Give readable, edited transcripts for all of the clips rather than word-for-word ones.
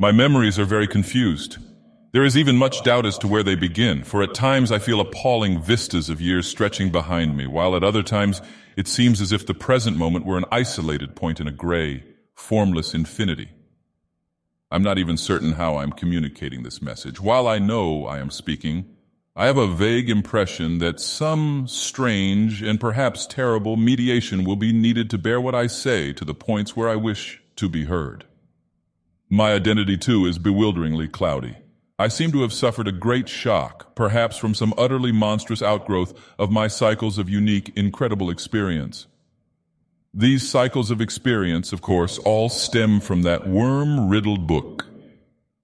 My memories are very confused. There is even much doubt as to where they begin, for at times I feel appalling vistas of years stretching behind me, while at other times it seems as if the present moment were an isolated point in a gray, formless infinity. I'm not even certain how I'm communicating this message. While I know I am speaking, I have a vague impression that some strange and perhaps terrible mediation will be needed to bear what I say to the points where I wish to be heard. My identity, too, is bewilderingly cloudy. I seem to have suffered a great shock, perhaps from some utterly monstrous outgrowth of my cycles of unique, incredible experience. These cycles of experience, of course, all stem from that worm-riddled book.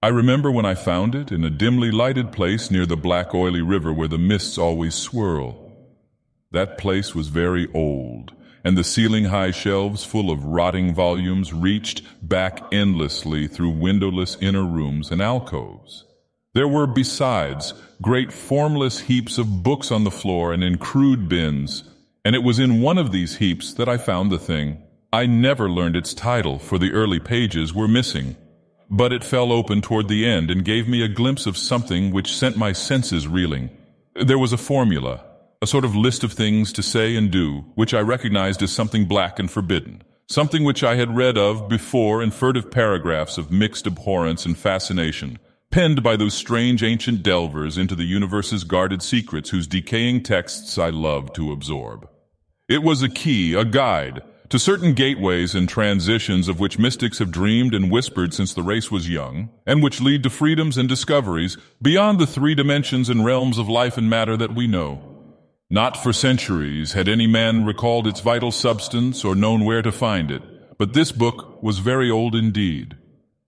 I remember when I found it in a dimly lighted place near the black oily river where the mists always swirl. That place was very old, and the ceiling-high shelves full of rotting volumes reached back endlessly through windowless inner rooms and alcoves. There were, besides, great formless heaps of books on the floor and in crude bins, and it was in one of these heaps that I found the thing. I never learned its title, for the early pages were missing, but it fell open toward the end and gave me a glimpse of something which sent my senses reeling. There was a formula, a sort of list of things to say and do, which I recognized as something black and forbidden, something which I had read of before in furtive paragraphs of mixed abhorrence and fascination, penned by those strange ancient delvers into the universe's guarded secrets whose decaying texts I loved to absorb. It was a key, a guide, to certain gateways and transitions of which mystics have dreamed and whispered since the race was young, and which lead to freedoms and discoveries beyond the three dimensions and realms of life and matter that we know. Not for centuries had any man recalled its vital substance or known where to find it, but this book was very old indeed.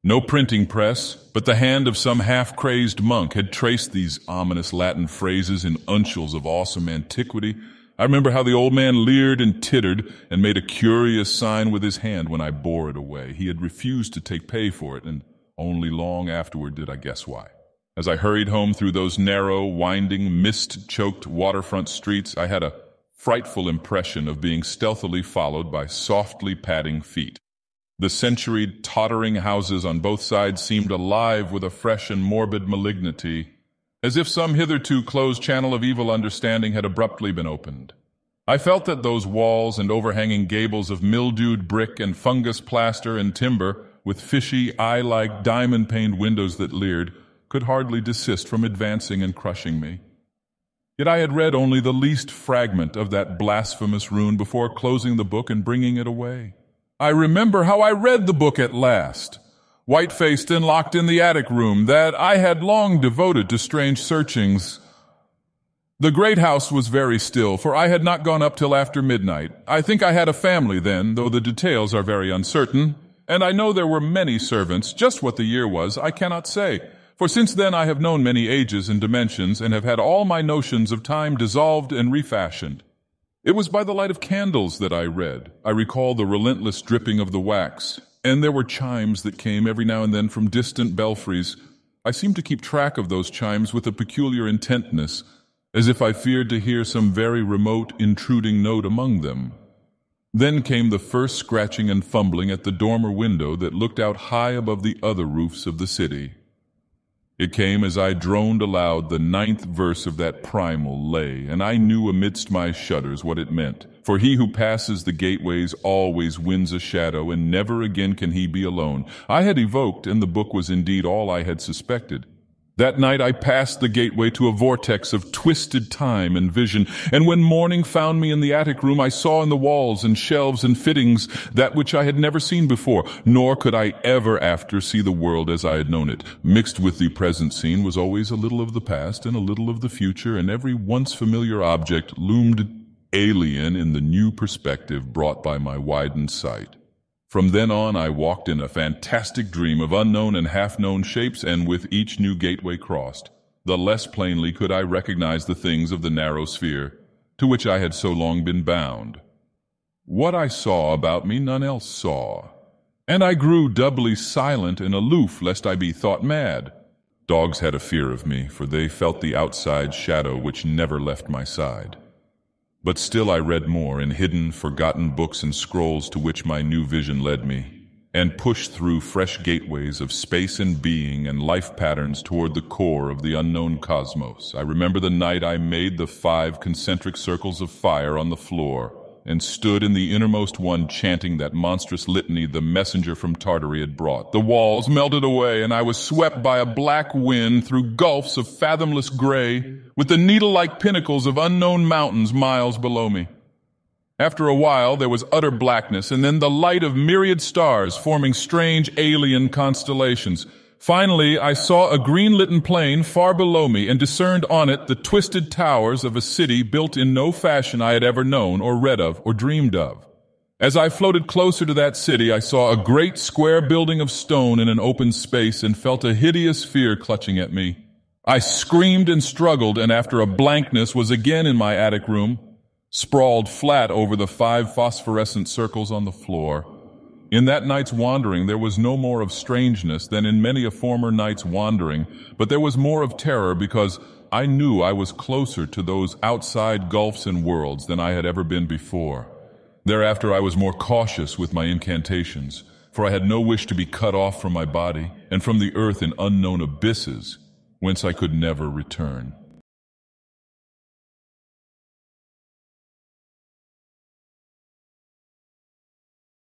No printing press, but the hand of some half-crazed monk had traced these ominous Latin phrases in uncials of awesome antiquity. I remember how the old man leered and tittered and made a curious sign with his hand when I bore it away. He had refused to take pay for it, and only long afterward did I guess why. As I hurried home through those narrow, winding, mist-choked waterfront streets, I had a frightful impression of being stealthily followed by softly padding feet. The centuried, tottering houses on both sides seemed alive with a fresh and morbid malignity, as if some hitherto closed channel of evil understanding had abruptly been opened. I felt that those walls and overhanging gables of mildewed brick and fungus plaster and timber, with fishy, eye-like, diamond-paned windows that leered, could hardly desist from advancing and crushing me. Yet I had read only the least fragment of that blasphemous rune before closing the book and bringing it away. I remember how I read the book at last, white-faced and locked in the attic room that I had long devoted to strange searchings. The great house was very still, for I had not gone up till after midnight. I think I had a family then, though the details are very uncertain, and I know there were many servants. Just what the year was, I cannot say, for since then I have known many ages and dimensions, and have had all my notions of time dissolved and refashioned. It was by the light of candles that I read. I recall the relentless dripping of the wax, and there were chimes that came every now and then from distant belfries. I seemed to keep track of those chimes with a peculiar intentness, as if I feared to hear some very remote, intruding note among them. Then came the first scratching and fumbling at the dormer window that looked out high above the other roofs of the city. It came as I droned aloud the 9th verse of that primal lay, and I knew amidst my shudders what it meant. For he who passes the gateways always wins a shadow, and never again can he be alone. I had evoked, and the book was indeed all I had suspected. That night I passed the gateway to a vortex of twisted time and vision, and when morning found me in the attic room, I saw in the walls and shelves and fittings that which I had never seen before, nor could I ever after see the world as I had known it. Mixed with the present scene was always a little of the past and a little of the future, and every once familiar object loomed alien in the new perspective brought by my widened sight. From then on I walked in a fantastic dream of unknown and half-known shapes, and with each new gateway crossed, the less plainly could I recognize the things of the narrow sphere to which I had so long been bound. What I saw about me none else saw, and I grew doubly silent and aloof lest I be thought mad. Dogs had a fear of me, for they felt the outside shadow which never left my side. But still I read more in hidden, forgotten books and scrolls to which my new vision led me, and push through fresh gateways of space and being and life patterns toward the core of the unknown cosmos. I remember the night I made the 5 concentric circles of fire on the floor and stood in the innermost one chanting that monstrous litany the messenger from Tartary had brought. The walls melted away, and I was swept by a black wind through gulfs of fathomless gray, with the needle-like pinnacles of unknown mountains miles below me. After a while, there was utter blackness, and then the light of myriad stars forming strange alien constellations. Finally, I saw a green-litten plain far below me and discerned on it the twisted towers of a city built in no fashion I had ever known or read of or dreamed of. As I floated closer to that city, I saw a great square building of stone in an open space and felt a hideous fear clutching at me. I screamed and struggled, and after a blankness was again in my attic room, sprawled flat over the 5 phosphorescent circles on the floor. In that night's wandering, there was no more of strangeness than in many a former night's wandering, but there was more of terror because I knew I was closer to those outside gulfs and worlds than I had ever been before. Thereafter, I was more cautious with my incantations, for I had no wish to be cut off from my body and from the earth in unknown abysses, whence I could never return.